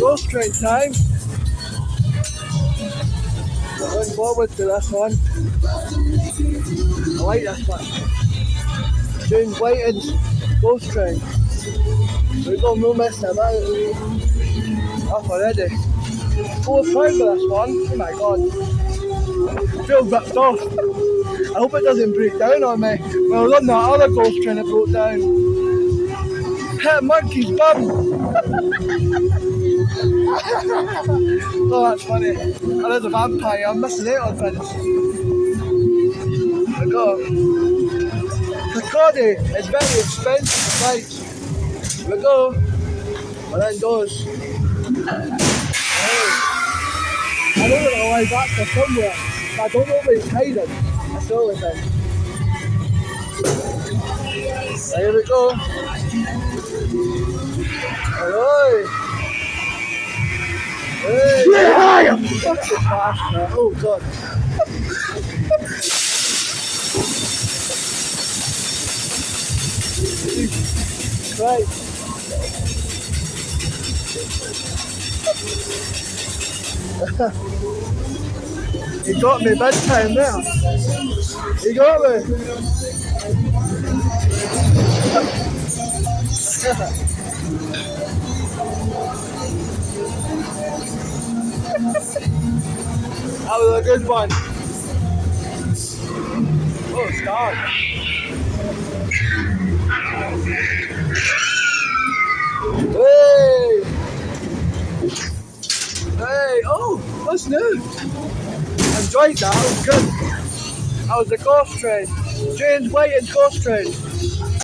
Ghost Train time. Looking forward to this one. I like this one. James Whitings Ghost Train. We've got no messing about. Off already. £4 for this one. Oh my god. I feel ripped off. I hope it doesn't break down on me. Well, on that other ghost train it broke down. Hit a monkey's bum. Oh, that's funny. And there's a vampire. I'm missing out on things. I got Kirkcaldy. It's very expensive flights. Here we go. And then goes. I don't know why that's for somewhere. But I don't know where it's hiding. That's the only thing. Here we go. Hello. Hey. Yeah. Fucking bastard. Oh god. Jesus Christ. He got me big time there. He got me. That was a good one. Oh, it's dark. Hey! Hey! Oh, what's new? I enjoyed that. That was good. That was the Ghost Train. James Whitings Ghost Train.